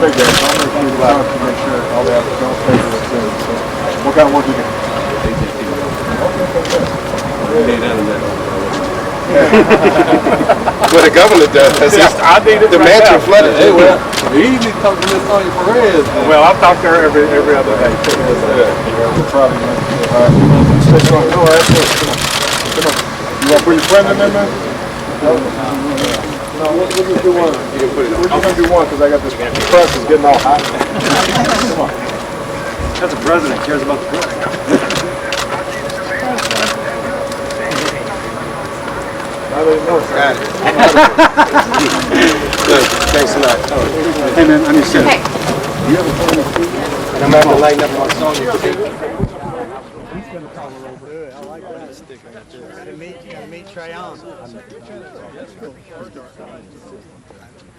big guy, so I'll make sure the cops to make sure all the applicants pay for what's in. So, what kind of work you do? What the governor does, I need it the right mansion now. flooded. Hey, well, you need to talk to Miss Sonia Perez. Well, I'll talk to her every other day. Probably, man. All right. Stay strong. All right, come on. Come on. You want to put your friend in there, man? No, we'll just do one. We're just going to do one because I got this press is getting all hot. Come on. That's a president cares about the book. I didn't know. Got it. Good. Thanks a lot. Hey man, I need to send it. And I'm going to lighten up my Sonia.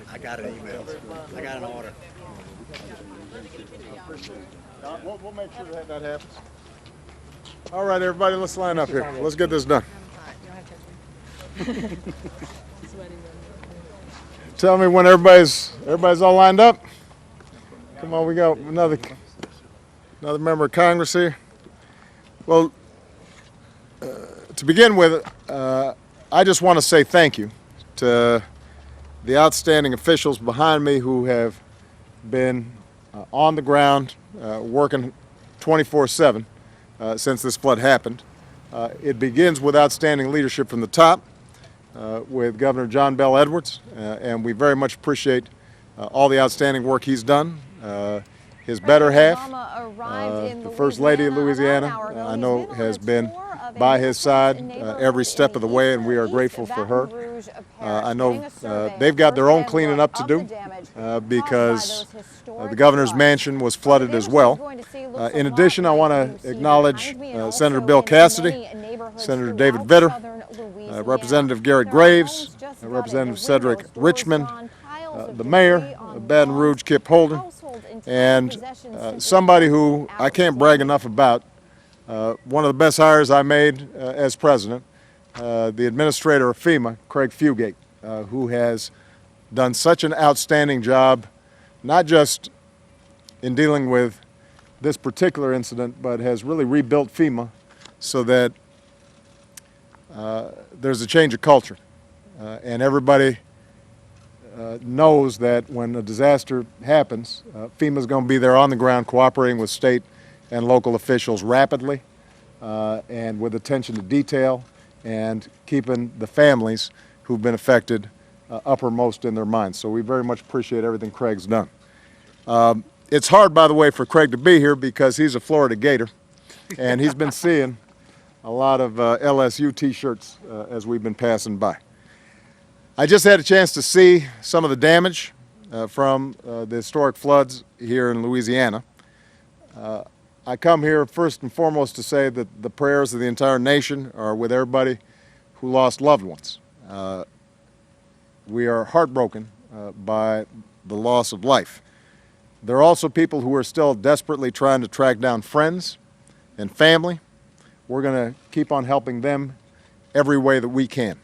I got an email. I got an order. We'll make sure that happens. All right, everybody, let's line up here. Let's get this done. Tell me when everybody's all lined up. Come on, we got another member of Congress here. Well, to begin with, I just want to say thank you to the outstanding officials behind me who have been on the ground working 24/7 since this flood happened. It begins with outstanding leadership from the top with Governor John Bel Edwards, and we very much appreciate all the outstanding work he's done. His better half, the First Lady of Louisiana, I know has been by his side every step of the way, and we are grateful for her. I know they've got their own cleaning up to do because the governor's mansion was flooded as well. In addition, I want to acknowledge Senator Bill Cassidy, Senator David Vitter, Representative Garrett Graves, Representative Cedric Richmond, the mayor of Baton Rouge, Kip Holden, and somebody who I can't brag enough about, one of the best hires I made as president, the administrator of FEMA, Craig Fugate, who has done such an outstanding job, not just in dealing with this particular incident, but has really rebuilt FEMA so that there's a change of culture. And everybody knows that when a disaster happens, FEMA's going to be there on the ground cooperating with state and local officials rapidly and with attention to detail and keeping the families who've been affected uppermost in their minds. So we very much appreciate everything Craig's done. It's hard, by the way, for Craig to be here because he's a Florida Gator, and he's been seeing a lot of LSU t-shirts as we've been passing by. I just had a chance to see some of the damage from the historic floods here in Louisiana. I come here first and foremost to say that the prayers of the entire nation are with everybody who lost loved ones. We are heartbroken by the loss of life. There are also people who are still desperately trying to track down friends and family. We're going to keep on helping them every way that we can.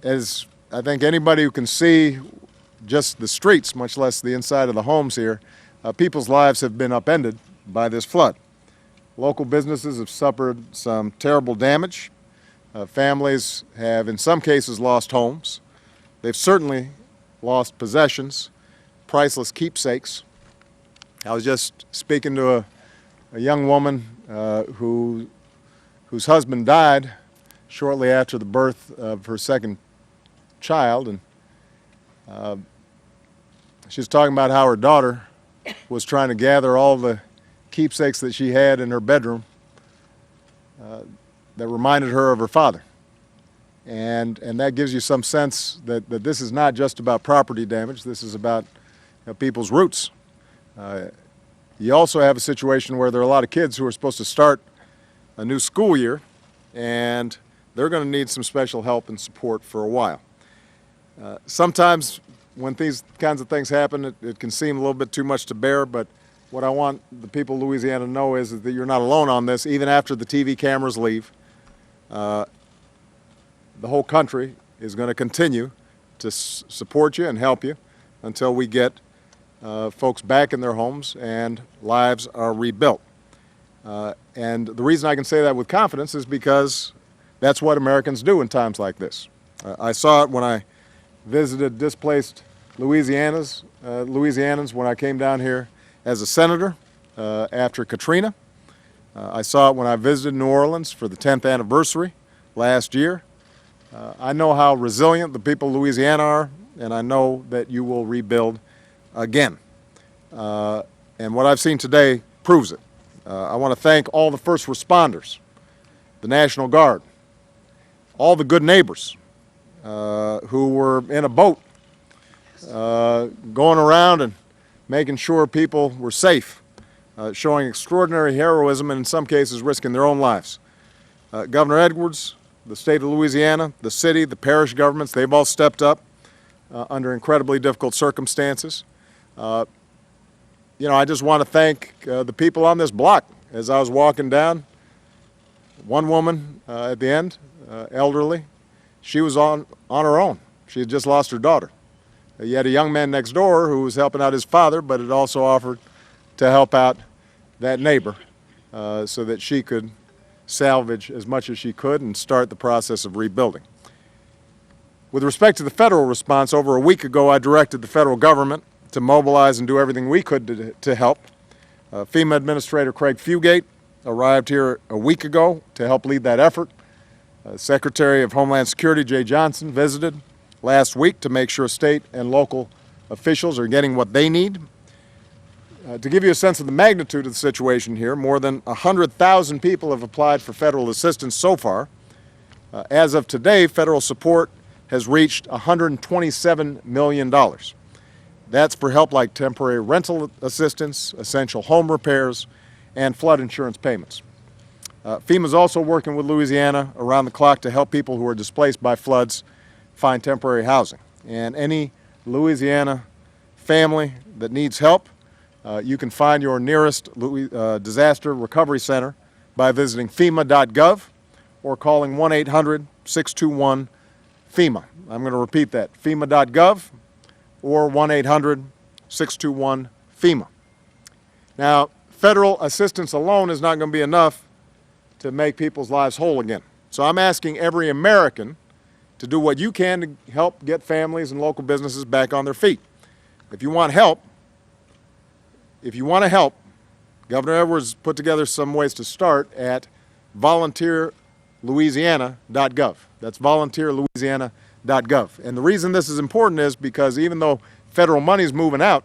As I think anybody who can see just the streets, much less the inside of the homes here, people's lives have been upended by this flood. Local businesses have suffered some terrible damage. Families have, in some cases, lost homes. They've certainly lost possessions, priceless keepsakes. I was just speaking to a young woman whose husband died shortly after the birth of her second child, and she was talking about how her daughter was trying to gather all the keepsakes that she had in her bedroom that reminded her of her father. And that gives you some sense that this is not just about property damage, this is about people's roots. You also have a situation where there are a lot of kids who are supposed to start a new school year, and they're going to need some special help and support for a while. Sometimes when these kinds of things happen, it can seem a little bit too much to bear, but what I want the people of Louisiana to know is that you're not alone on this. Even after the TV cameras leave, the whole country is going to continue to support you and help you until we get folks back in their homes and lives are rebuilt. And the reason I can say that with confidence is because that's what Americans do in times like this. I saw it when I visited displaced Louisianans when I came down here as a senator after Katrina. I saw it when I visited New Orleans for the 10th anniversary last year. I know how resilient the people of Louisiana are, and I know that you will rebuild again. And what I've seen today proves it. I want to thank all the first responders, the National Guard, all the good neighbors who were in a boat going around and making sure people were safe, showing extraordinary heroism and in some cases risking their own lives. Governor Edwards, the state of Louisiana, the city, the parish governments, they've all stepped up under incredibly difficult circumstances. I just want to thank the people on this block. As I was walking down, one woman at the end, elderly, she was on her own. She had just lost her daughter. You had a young man next door who was helping out his father, but had also offered to help out that neighbor so that she could salvage as much as she could and start the process of rebuilding. With respect to the federal response, over a week ago I directed the federal government to mobilize and do everything we could to help. FEMA Administrator Craig Fugate arrived here a week ago to help lead that effort. Secretary of Homeland Security Jay Johnson visited last week to make sure state and local officials are getting what they need. To give you a sense of the magnitude of the situation here, more than 100,000 people have applied for federal assistance so far. As of today, federal support has reached $127 million. That's for help like temporary rental assistance, essential home repairs, and flood insurance payments. FEMA is also working with Louisiana around the clock to help people who are displaced by floods find temporary housing. And any Louisiana family that needs help, you can find your nearest disaster recovery center by visiting FEMA.gov or calling 1-800-621-FEMA. I'm going to repeat that, FEMA.gov or 1-800-621-FEMA. Now, federal assistance alone is not going to be enough to make people's lives whole again. So I'm asking every American to do what you can to help get families and local businesses back on their feet. If you want help, Governor Edwards put together some ways to start at volunteerlouisiana.gov. That's volunteerlouisiana.gov. And the reason this is important is because even though federal money is moving out,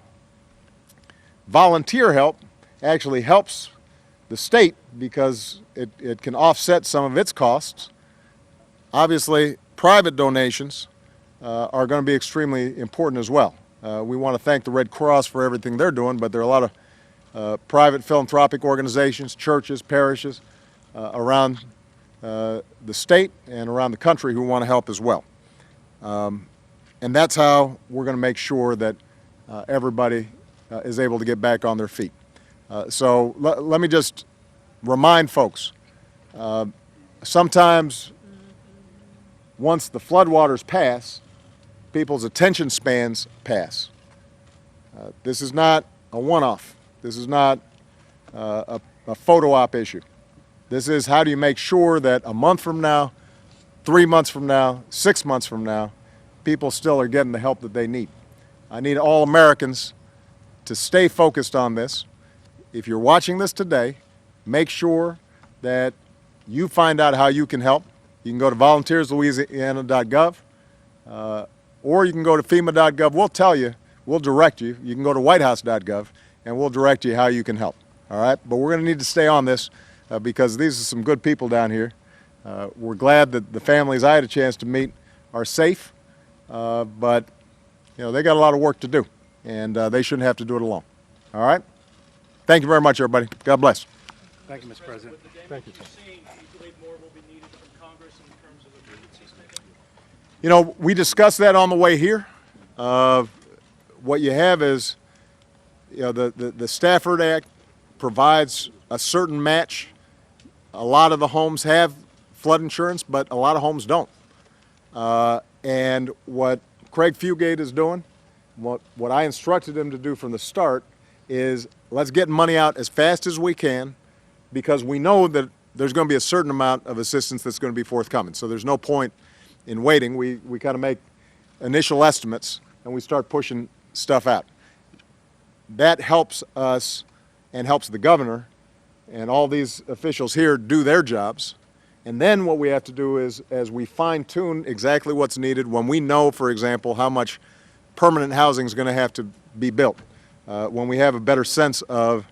volunteer help actually helps the state because it can offset some of its costs. Obviously, private donations are going to be extremely important as well. We want to thank the Red Cross for everything they're doing, but there are a lot of private philanthropic organizations, churches, parishes around the state and around the country who want to help as well. And that's how we're going to make sure that everybody is able to get back on their feet. So let me just remind folks, sometimes once the floodwaters pass, people's attention spans pass. This is not a one-off. This is not a photo op issue. This is how do you make sure that a month from now, 3 months from now, 6 months from now, people still are getting the help that they need. I need all Americans to stay focused on this. If you're watching this today, make sure that you find out how you can help. You can go to volunteerslouisiana.gov or you can go to FEMA.gov. We'll tell you, we'll direct you. You can go to whitehouse.gov and we'll direct you how you can help. All right? But we're going to need to stay on this because these are some good people down here. We're glad that the families I had a chance to meet are safe, but they got a lot of work to do, and they shouldn't have to do it alone. All right? Thank you very much, everybody. God bless. Thank you, Mr. President. Thank you. You believe more will be needed from Congress in terms of emergency spending? We discussed that on the way here. What you have is, the Stafford Act provides a certain match. A lot of the homes have flood insurance, but a lot of homes don't. And what Craig Fugate is doing what I instructed him to do from the start is let's get money out as fast as we can, because we know that there's going to be a certain amount of assistance that's going to be forthcoming. So there's no point in waiting. We kind of make initial estimates and we start pushing stuff out. That helps us and helps the governor and all these officials here do their jobs. And then what we have to do is, as we fine-tune exactly what's needed, when we know, for example, how much permanent housing is going to have to be built, when we have a better sense of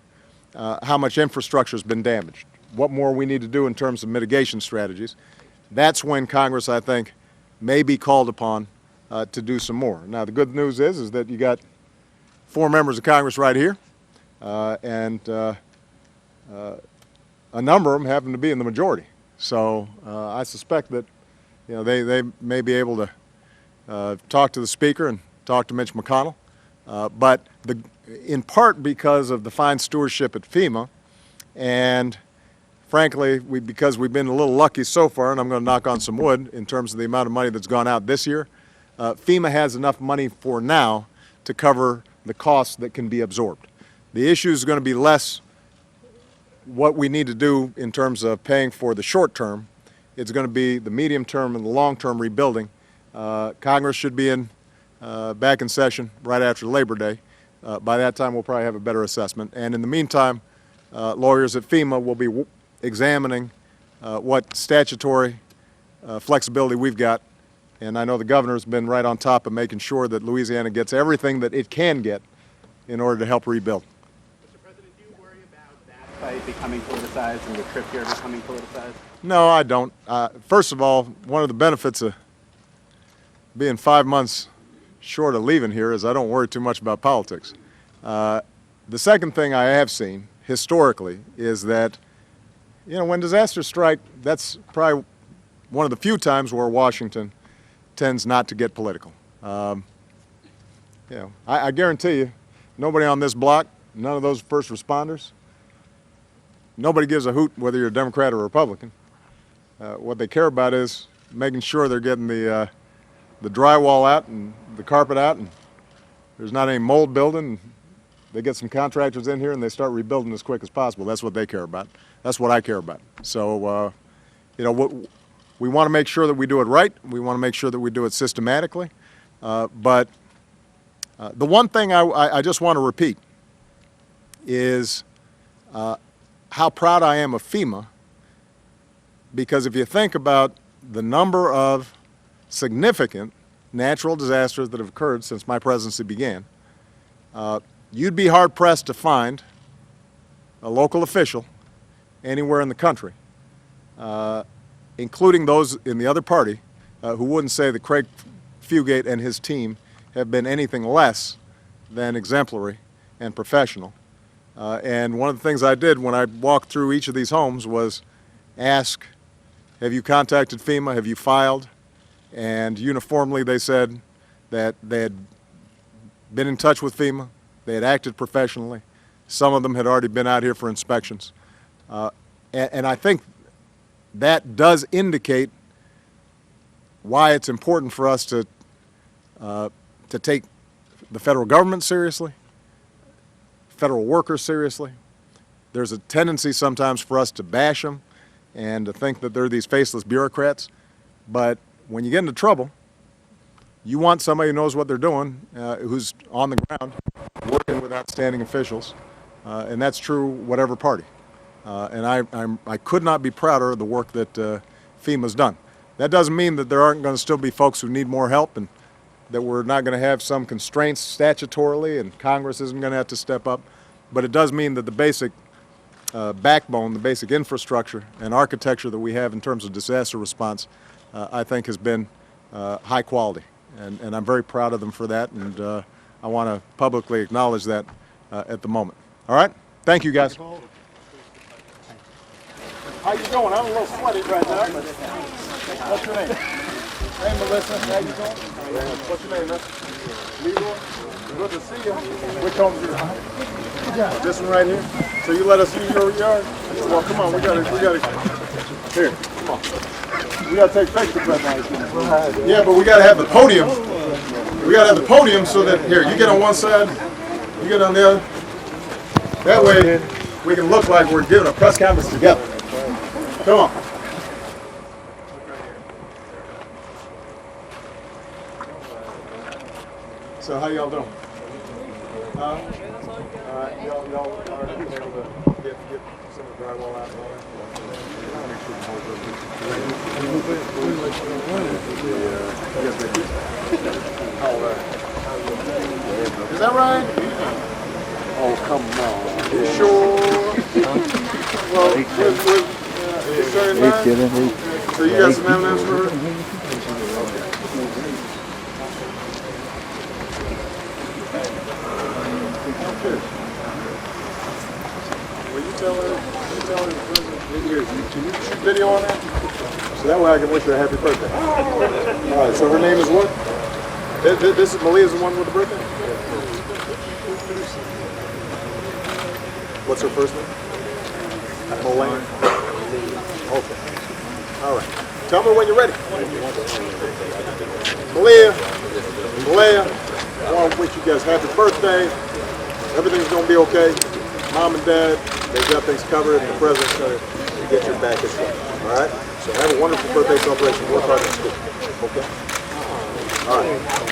how much infrastructure has been damaged, what more we need to do in terms of mitigation strategies, that's when Congress, I think, may be called upon to do some more. Now, the good news is that you got 4 members of Congress right here, and a number of them happen to be in the majority. So I suspect that they may be able to talk to the Speaker and talk to Mitch McConnell, but in part because of the fine stewardship at FEMA, and frankly, because we've been a little lucky so far, and I'm going to knock on some wood in terms of the amount of money that's gone out this year, FEMA has enough money for now to cover the costs that can be absorbed. The issue is going to be less what we need to do in terms of paying for the short term. It's going to be the medium term and the long term rebuilding. Congress should be back in session right after Labor Day. By that time, we'll probably have a better assessment. And in the meantime, lawyers at FEMA will be examining what statutory flexibility we've got. And I know the governor's been right on top of making sure that Louisiana gets everything that it can get in order to help rebuild. Mr. President, do you worry about That fight becoming politicized and the trip here becoming politicized? No, I don't. First of all, one of the benefits of being 5 months short of leaving here is I don't worry too much about politics. The second thing I have seen historically is that, when disasters strike, that's probably one of the few times where Washington tends not to get political. I guarantee you, nobody on this block, none of those first responders, nobody gives a hoot whether you're a Democrat or a Republican. What they care about is making sure they're getting the drywall out and the carpet out, and there's not any mold building. They get some contractors in here and they start rebuilding as quick as possible. That's what they care about. That's what I care about. So, we want to make sure that we do it right. We want to make sure that we do it systematically. But the one thing I just want to repeat is how proud I am of FEMA, because if you think about the number of significant natural disasters that have occurred since my presidency began, you'd be hard-pressed to find a local official anywhere in the country, including those in the other party, who wouldn't say that Craig Fugate and his team have been anything less than exemplary and professional. And one of the things I did when I walked through each of these homes was ask, have you contacted FEMA? Have you filed? And uniformly they said that they had been in touch with FEMA, they had acted professionally, some of them had already been out here for inspections. And I think that does indicate why it's important for us to take the federal government seriously, federal workers seriously. There's a tendency sometimes for us to bash them and to think that they're these faceless bureaucrats, but when you get into trouble, you want somebody who knows what they're doing, who's on the ground, working with outstanding officials, and that's true whatever party. And I could not be prouder of the work that FEMA's done. That doesn't mean that there aren't going to still be folks who need more help, and that we're not going to have some constraints statutorily, and Congress isn't going to have to step up. But it does mean that the basic backbone, the basic infrastructure and architecture that we have in terms of disaster response, I think has been high quality. And I'm very proud of them for that, and I want to publicly acknowledge that at the moment. All right? Thank you, guys. How you doing? I'm a little sweaty right now. But what's your name? Hey, Melissa. How you doing? What's your name, man? Leroy. Good to see you. Which home is yours? This one right here. So you let us use your yard? Well, come on. We gotta. Here, come on. We gotta take pictures right now. Yeah, but we gotta have the podium. We gotta have the podium so that, here, you get on one side, you get on the other. That way, we can look like we're giving a press conference together. Come on. So how y'all doing? All right, y'all are able to get some of the drywall out and all that? Is that right? Oh, come on. You sure? Well, you sure you're not? So you got some M&Ms for her? Okay. Will you tell her the president, can you shoot video on that? So that way I can wish her a happy birthday. All right, so her name is what? This is Malia's the one with the birthday? What's her first name? Moline. Okay. All right. Tell me when you're ready. Malia, I want to wish you guys happy birthday. Everything's going to be okay. Mom and Dad, they've got things covered, and the president's going to get your back as well. All right? So have a wonderful birthday celebration. Work hard in school. Okay? All right.